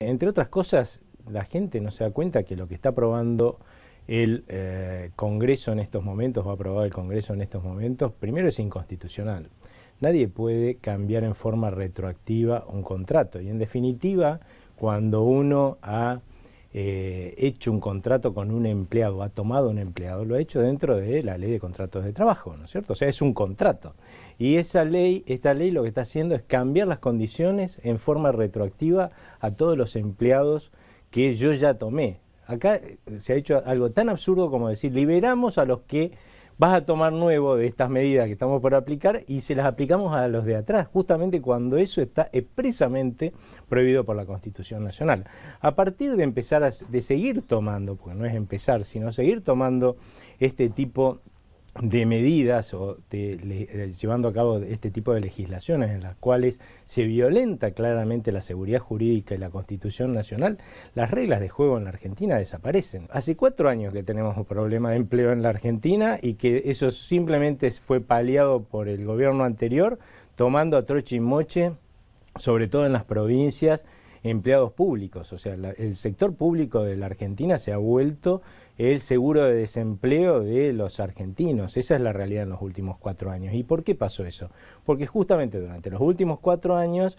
Entre otras cosas, la gente no se da cuenta que lo que está aprobando el Congreso en estos momentos, va a aprobar el Congreso en estos momentos, primero es inconstitucional. Nadie puede cambiar en forma retroactiva un contrato y en definitiva, cuando uno ha hecho un contrato con un empleado, ha tomado un empleado, lo ha hecho dentro de la ley de contratos de trabajo, ¿no es cierto? O sea, es un contrato. Y esta ley lo que está haciendo es cambiar las condiciones en forma retroactiva a todos los empleados que yo ya tomé. Acá se ha hecho algo tan absurdo como decir, liberamos a los que vas a tomar nuevo de estas medidas que estamos por aplicar y se las aplicamos a los de atrás, justamente cuando eso está expresamente prohibido por la Constitución Nacional. A partir de empezar de seguir tomando, porque no es empezar, sino seguir tomando este tipo de medidas o llevando a cabo este tipo de legislaciones en las cuales se violenta claramente la seguridad jurídica y la Constitución Nacional, las reglas de juego en la Argentina desaparecen. Hace 4 años que tenemos un problema de empleo en la Argentina y que eso simplemente fue paliado por el gobierno anterior, tomando a troche y moche, sobre todo en las provincias, empleados públicos. O sea, el sector público de la Argentina se ha vuelto el seguro de desempleo de los argentinos. Esa es la realidad en los últimos 4 años. ¿Y por qué pasó eso? Porque justamente durante los últimos 4 años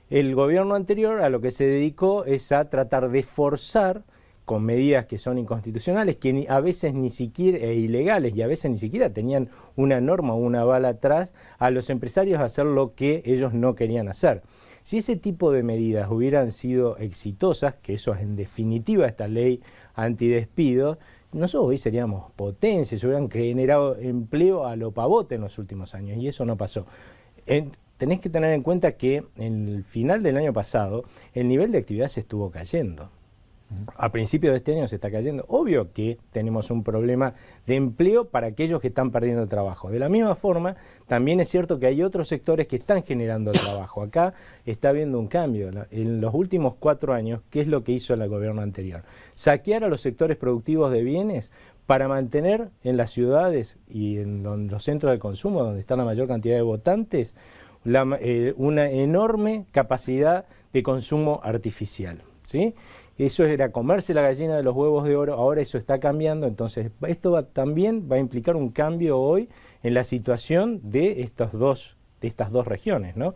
el gobierno anterior a lo que se dedicó es a tratar de forzar con medidas que son inconstitucionales, que a veces ni siquiera, ilegales, y a veces ni siquiera tenían una norma o una bala atrás, a los empresarios a hacer lo que ellos no querían hacer. Si ese tipo de medidas hubieran sido exitosas, que eso es en definitiva esta ley antidespido, nosotros hoy seríamos potencia, se hubieran generado empleo a lo pavote en los últimos años, y eso no pasó. Tenés que tener en cuenta que en el final del año pasado el nivel de actividad se estuvo cayendo. A principios de este año se está cayendo. Obvio que tenemos un problema de empleo para aquellos que están perdiendo trabajo. De la misma forma, también es cierto que hay otros sectores que están generando trabajo. Acá está habiendo un cambio. En los últimos 4 años, ¿qué es lo que hizo el gobierno anterior? Saquear a los sectores productivos de bienes para mantener en las ciudades y en los centros de consumo, donde está la mayor cantidad de votantes, una enorme capacidad de consumo artificial, ¿sí? Eso era comerse la gallina de los huevos de oro, ahora eso está cambiando, entonces esto también va a implicar un cambio hoy en la situación de estas dos regiones, ¿no?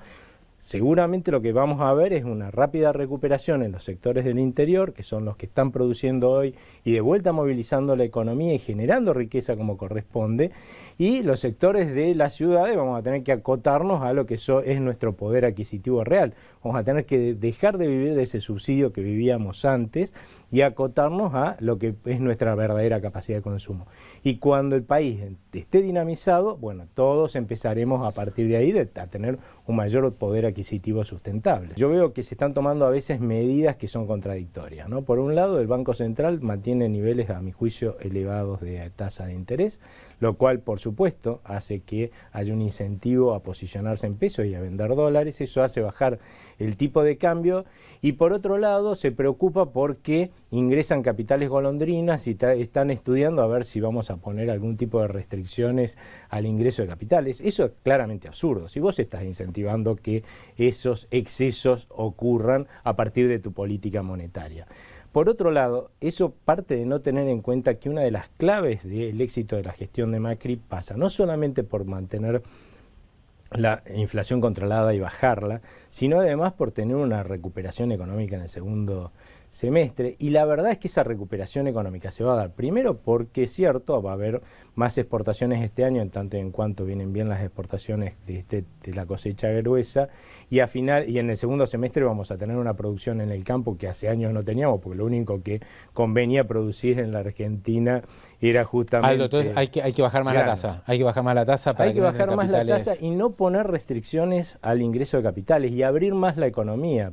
Seguramente lo que vamos a ver es una rápida recuperación en los sectores del interior, que son los que están produciendo hoy y de vuelta movilizando la economía y generando riqueza como corresponde, y los sectores de las ciudades vamos a tener que acotarnos a lo que es nuestro poder adquisitivo real. Vamos a tener que dejar de vivir de ese subsidio que vivíamos antes y acotarnos a lo que es nuestra verdadera capacidad de consumo. Y cuando el país esté dinamizado, bueno, todos empezaremos a partir de ahí a tener un mayor poder adquisitivo sustentable. Yo veo que se están tomando a veces medidas que son contradictorias, ¿no? Por un lado, el Banco Central mantiene niveles, a mi juicio, elevados de tasa de interés, lo cual, por supuesto, hace que haya un incentivo a posicionarse en pesos y a vender dólares. Eso hace bajar el tipo de cambio y, por otro lado, se preocupa porque ingresan capitales golondrinas y están estudiando a ver si vamos a poner algún tipo de restricciones al ingreso de capitales. Eso es claramente absurdo. Si vos estás incentivando que esos excesos ocurran a partir de tu política monetaria. Por otro lado, eso parte de no tener en cuenta que una de las claves del éxito de la gestión de Macri pasa no solamente por mantener la inflación controlada y bajarla, sino además por tener una recuperación económica en el segundo semestre, y la verdad es que esa recuperación económica se va a dar primero porque es cierto, va a haber más exportaciones este año en tanto y en cuanto vienen bien las exportaciones de la cosecha gruesa, y en el segundo semestre vamos a tener una producción en el campo que hace años no teníamos, porque lo único que convenía producir en la Argentina era justamente... Aldo, entonces hay que bajar más la tasa, hay que bajar más la tasa para hay que bajar más la tasa y no poner restricciones al ingreso de capitales y abrir más la economía.